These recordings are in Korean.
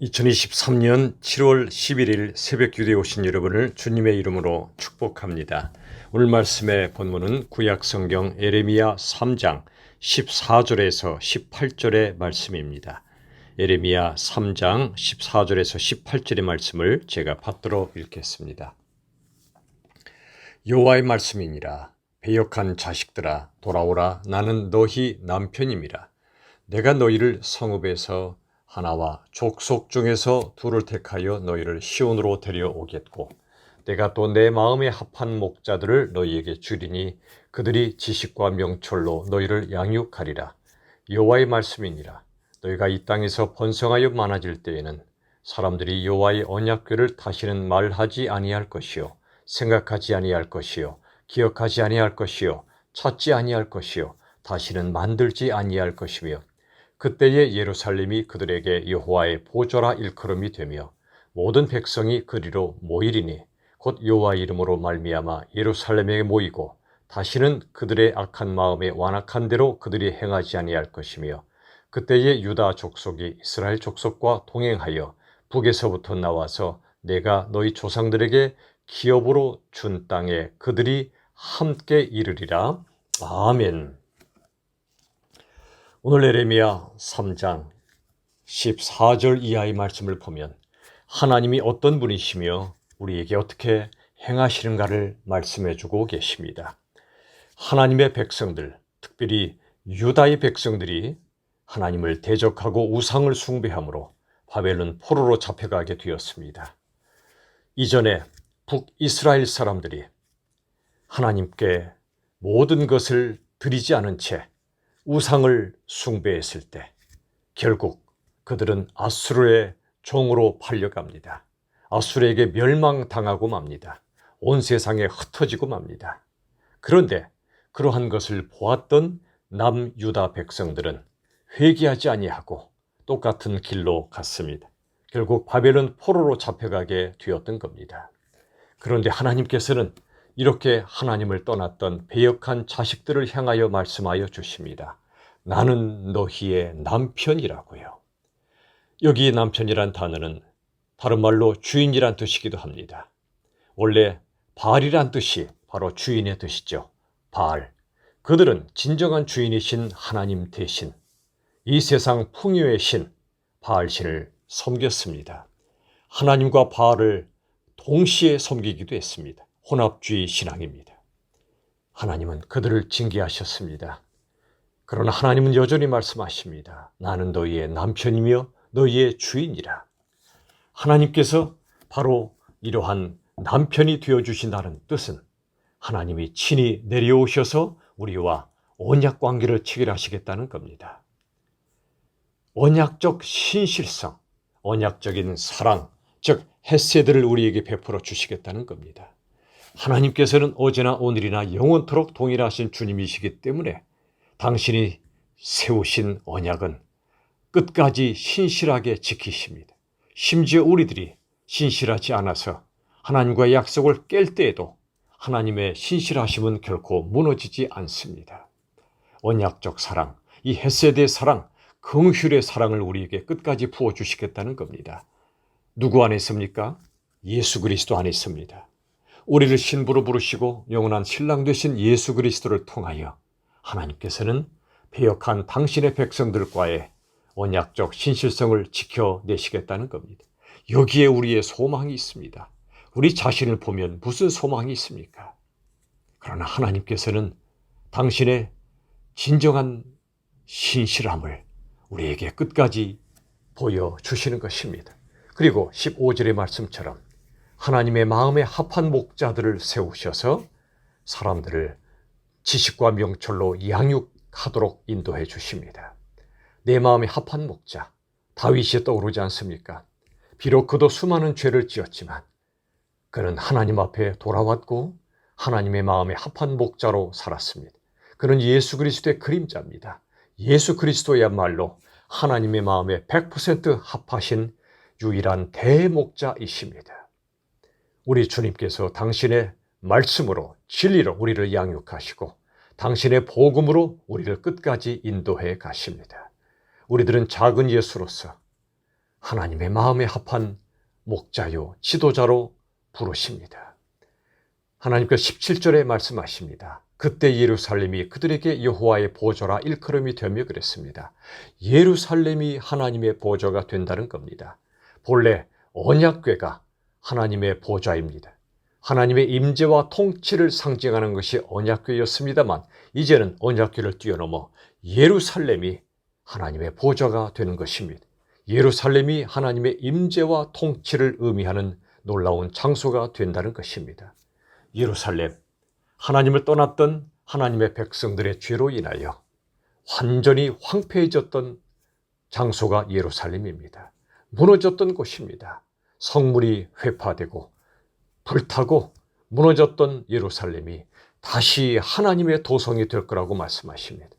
2023년 7월 11일 새벽 기도에 오신 여러분을 주님의 이름으로 축복합니다. 오늘 말씀의 본문은 구약성경 예레미야 3장 14절에서 18절의 말씀입니다. 예레미야 3장 14절에서 18절의 말씀을 제가 받들어 읽겠습니다. 여호와의 말씀이니라. 배역한 자식들아 돌아오라. 나는 너희 남편임이라. 내가 너희를 성읍에서 하나와 족속 중에서 둘을 택하여 너희를 시온으로 데려오겠고 내가 또 내 마음에 합한 목자들을 너희에게 주리니 그들이 지식과 명철로 너희를 양육하리라. 여호와의 말씀이니라. 너희가 이 땅에서 번성하여 많아질 때에는 사람들이 여호와의 언약궤를 다시는 말하지 아니할 것이요 생각하지 아니할 것이요 기억하지 아니할 것이요 찾지 아니할 것이요 다시는 만들지 아니할 것이며 그때에 예루살렘이 그들에게 여호와의 보좌라 일컬음이 되며 모든 백성이 그리로 모이리니 곧 여호와 이름으로 말미암아 예루살렘에 모이고 다시는 그들의 악한 마음에 완악한 대로 그들이 행하지 아니할 것이며 그때에 유다 족속이 이스라엘 족속과 동행하여 북에서부터 나와서 내가 너희 조상들에게 기업으로 준 땅에 그들이 함께 이르리라. 아멘. 오늘 예레미야 3장 14절 이하의 말씀을 보면 하나님이 어떤 분이시며 우리에게 어떻게 행하시는가를 말씀해주고 계십니다. 하나님의 백성들, 특별히 유다의 백성들이 하나님을 대적하고 우상을 숭배함으로 바벨론 포로로 잡혀가게 되었습니다. 이전에 북이스라엘 사람들이 하나님께 모든 것을 드리지 않은 채 우상을 숭배했을 때 결국 그들은 아수르의 종으로 팔려갑니다. 아수르에게 멸망당하고 맙니다. 온 세상에 흩어지고 맙니다. 그런데 그러한 것을 보았던 남유다 백성들은 회개하지 아니하고 똑같은 길로 갔습니다. 결국 바벨론 포로로 잡혀가게 되었던 겁니다. 그런데 하나님께서는 이렇게 하나님을 떠났던 배역한 자식들을 향하여 말씀하여 주십니다. 나는 너희의 남편이라고요. 여기 남편이란 단어는 다른 말로 주인이란 뜻이기도 합니다. 원래 바알이란 뜻이 바로 주인의 뜻이죠. 바알. 그들은 진정한 주인이신 하나님 대신 이 세상 풍요의 신 바알신을 섬겼습니다. 하나님과 바알을 동시에 섬기기도 했습니다. 혼합주의 신앙입니다. 하나님은 그들을 징계하셨습니다. 그러나 하나님은 여전히 말씀하십니다. 나는 너희의 남편이며 너희의 주인이라. 하나님께서 바로 이러한 남편이 되어주신다는 뜻은 하나님이 친히 내려오셔서 우리와 언약관계를 체결하시겠다는 겁니다. 언약적 신실성, 언약적인 사랑, 즉 헤세드를 우리에게 베풀어 주시겠다는 겁니다. 하나님께서는 어제나 오늘이나 영원토록 동일하신 주님이시기 때문에 당신이 세우신 언약은 끝까지 신실하게 지키십니다. 심지어 우리들이 신실하지 않아서 하나님과의 약속을 깰 때에도 하나님의 신실하심은 결코 무너지지 않습니다. 언약적 사랑, 이 헤세드의 사랑, 긍휼의 사랑을 우리에게 끝까지 부어주시겠다는 겁니다. 누구 안에 있습니까? 예수 그리스도 안에 있습니다. 우리를 신부로 부르시고 영원한 신랑 되신 예수 그리스도를 통하여 하나님께서는 배역한 당신의 백성들과의 언약적 신실성을 지켜내시겠다는 겁니다. 여기에 우리의 소망이 있습니다. 우리 자신을 보면 무슨 소망이 있습니까? 그러나 하나님께서는 당신의 진정한 신실함을 우리에게 끝까지 보여주시는 것입니다. 그리고 15절의 말씀처럼 하나님의 마음에 합한 목자들을 세우셔서 사람들을 지식과 명철로 양육하도록 인도해 주십니다. 내 마음에 합한 목자, 다윗이 떠오르지 않습니까? 비록 그도 수많은 죄를 지었지만 그는 하나님 앞에 돌아왔고 하나님의 마음에 합한 목자로 살았습니다. 그는 예수 그리스도의 그림자입니다. 예수 그리스도야말로 하나님의 마음에 100% 합하신 유일한 대목자이십니다. 우리 주님께서 당신의 말씀으로 진리로 우리를 양육하시고 당신의 복음으로 우리를 끝까지 인도해 가십니다. 우리들은 작은 예수로서 하나님의 마음에 합한 목자요 지도자로 부르십니다. 하나님께서 17절에 말씀하십니다. 그때 예루살렘이 그들에게 여호와의 보좌라 일컬음이 되며 그랬습니다. 예루살렘이 하나님의 보좌가 된다는 겁니다. 본래 언약궤가 하나님의 보좌입니다. 하나님의 임재와 통치를 상징하는 것이 언약궤였습니다만 이제는 언약궤를 뛰어넘어 예루살렘이 하나님의 보좌가 되는 것입니다. 예루살렘이 하나님의 임재와 통치를 의미하는 놀라운 장소가 된다는 것입니다. 예루살렘, 하나님을 떠났던 하나님의 백성들의 죄로 인하여 완전히 황폐해졌던 장소가 예루살렘입니다. 무너졌던 곳입니다. 성물이 회파되고 불타고 무너졌던 예루살렘이 다시 하나님의 도성이 될 거라고 말씀하십니다.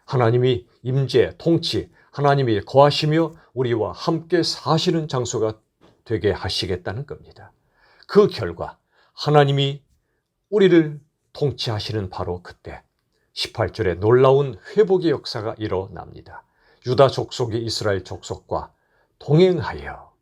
하나님이 임재, 통치, 하나님이 거하시며 우리와 함께 사시는 장소가 되게 하시겠다는 겁니다. 그 결과 하나님이 우리를 통치하시는 바로 그때 18절에 놀라운 회복의 역사가 일어납니다. 유다 족속이 이스라엘 족속과 동행하여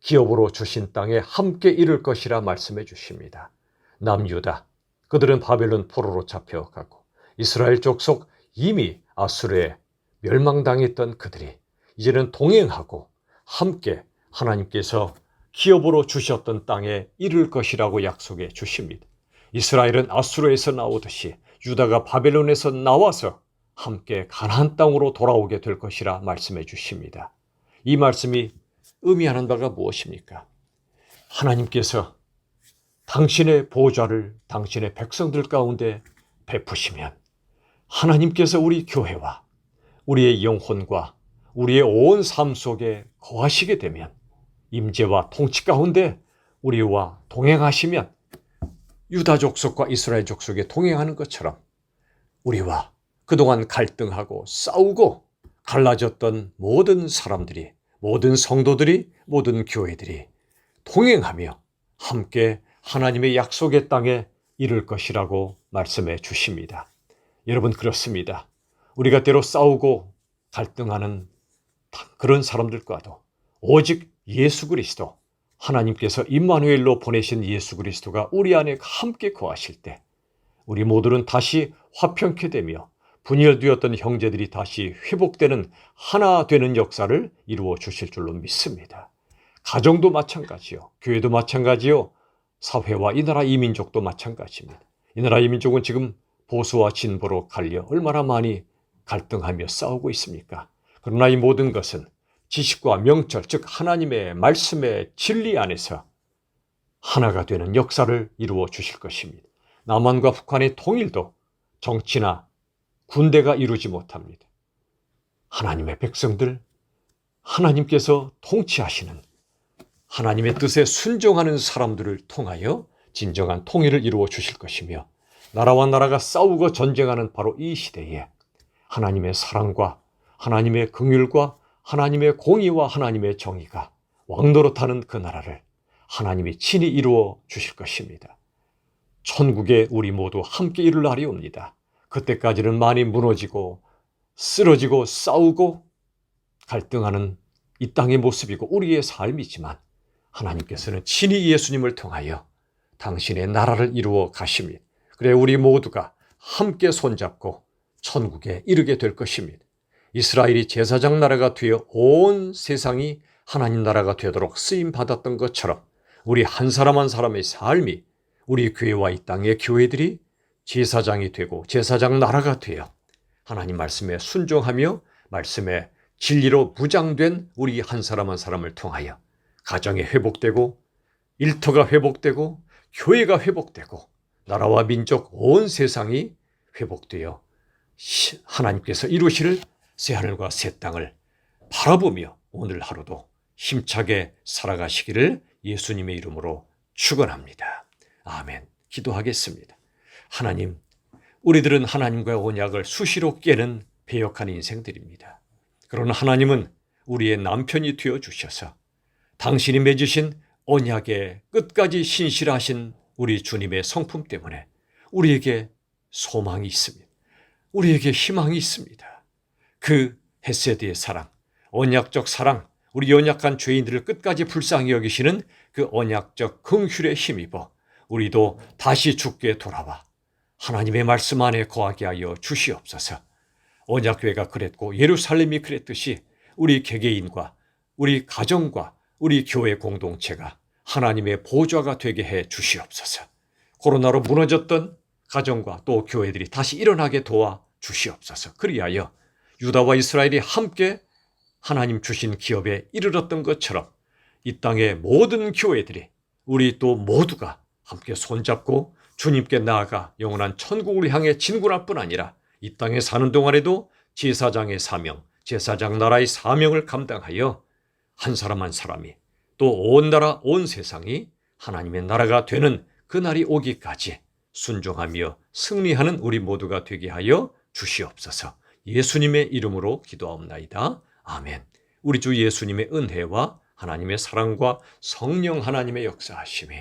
기업으로 주신 땅에 함께 이룰 것이라 말씀해 주십니다. 남유다, 그들은 바벨론 포로로 잡혀가고 이스라엘 족속 이미 아수르에 멸망당했던 그들이 이제는 동행하고 함께 하나님께서 기업으로 주셨던 땅에 이룰 것이라고 약속해 주십니다. 이스라엘은 아수르에서 나오듯이 유다가 바벨론에서 나와서 함께 가나안 땅으로 돌아오게 될 것이라 말씀해 주십니다. 이 말씀이 의미하는 바가 무엇입니까? 하나님께서 당신의 보좌를 당신의 백성들 가운데 베푸시면 하나님께서 우리 교회와 우리의 영혼과 우리의 온 삶 속에 거하시게 되면 임재와 통치 가운데 우리와 동행하시면 유다 족속과 이스라엘 족속에 동행하는 것처럼 우리와 그동안 갈등하고 싸우고 갈라졌던 모든 사람들이, 모든 성도들이, 모든 교회들이 동행하며 함께 하나님의 약속의 땅에 이룰 것이라고 말씀해 주십니다. 여러분, 그렇습니다. 우리가 때로 싸우고 갈등하는 그런 사람들과도 오직 예수 그리스도, 하나님께서 임마누엘로 보내신 예수 그리스도가 우리 안에 함께 거하실 때 우리 모두는 다시 화평케 되며 분열되었던 형제들이 다시 회복되는 하나 되는 역사를 이루어 주실 줄로 믿습니다. 가정도 마찬가지요. 교회도 마찬가지요. 사회와 이 나라 이민족도 마찬가지입니다. 이 나라 이민족은 지금 보수와 진보로 갈려 얼마나 많이 갈등하며 싸우고 있습니까? 그러나 이 모든 것은 지식과 명철, 즉 하나님의 말씀의 진리 안에서 하나가 되는 역사를 이루어 주실 것입니다. 남한과 북한의 통일도 정치나 군대가 이루지 못합니다. 하나님의 백성들, 하나님께서 통치하시는 하나님의 뜻에 순종하는 사람들을 통하여 진정한 통일을 이루어 주실 것이며 나라와 나라가 싸우고 전쟁하는 바로 이 시대에 하나님의 사랑과 하나님의 긍휼과 하나님의 공의와 하나님의 정의가 왕노릇하는 그 나라를 하나님이 친히 이루어 주실 것입니다. 천국에 우리 모두 함께 이룰 날이 옵니다. 그때까지는 많이 무너지고 쓰러지고 싸우고 갈등하는 이 땅의 모습이고 우리의 삶이지만 하나님께서는 친히 예수님을 통하여 당신의 나라를 이루어 가십니다. 그래 우리 모두가 함께 손잡고 천국에 이르게 될 것입니다. 이스라엘이 제사장 나라가 되어 온 세상이 하나님 나라가 되도록 쓰임받았던 것처럼 우리 한 사람 한 사람의 삶이 우리 교회와 이 땅의 교회들이 제사장이 되고 제사장 나라가 되어 하나님 말씀에 순종하며 말씀에 진리로 무장된 우리 한 사람 한 사람을 통하여 가정이 회복되고 일터가 회복되고 교회가 회복되고 나라와 민족 온 세상이 회복되어 하나님께서 이루실 새하늘과 새 땅을 바라보며 오늘 하루도 힘차게 살아가시기를 예수님의 이름으로 축원합니다. 아멘. 기도하겠습니다. 하나님, 우리들은 하나님과의 언약을 수시로 깨는 배역한 인생들입니다. 그러나 하나님은 우리의 남편이 되어주셔서 당신이 맺으신 언약의 끝까지 신실하신 우리 주님의 성품 때문에 우리에게 소망이 있습니다. 우리에게 희망이 있습니다. 그 헤세드의 사랑, 언약적 사랑, 우리 연약한 죄인들을 끝까지 불쌍히 여기시는 그 언약적 긍휼에 힘입어 우리도 다시 주께 돌아와 하나님의 말씀 안에 거하게 하여 주시옵소서. 언약궤가 그랬고 예루살렘이 그랬듯이 우리 개개인과 우리 가정과 우리 교회 공동체가 하나님의 보좌가 되게 해 주시옵소서. 코로나로 무너졌던 가정과 또 교회들이 다시 일어나게 도와 주시옵소서. 그리하여 유다와 이스라엘이 함께 하나님 주신 기업에 이르렀던 것처럼 이 땅의 모든 교회들이 우리 또 모두가 함께 손잡고 주님께 나아가 영원한 천국을 향해 진군할 뿐 아니라 이 땅에 사는 동안에도 제사장의 사명, 제사장 나라의 사명을 감당하여 한 사람 한 사람이 또 온 나라 온 세상이 하나님의 나라가 되는 그날이 오기까지 순종하며 승리하는 우리 모두가 되게 하여 주시옵소서. 예수님의 이름으로 기도하옵나이다. 아멘. 우리 주 예수님의 은혜와 하나님의 사랑과 성령 하나님의 역사하심이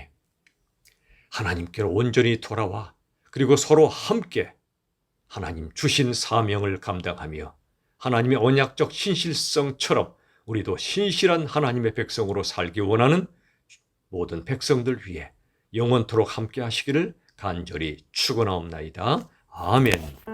하나님께로 온전히 돌아와 그리고 서로 함께 하나님 주신 사명을 감당하며 하나님의 언약적 신실성처럼 우리도 신실한 하나님의 백성으로 살기 원하는 모든 백성들 위해 영원토록 함께 하시기를 간절히 축원하옵나이다. 아멘.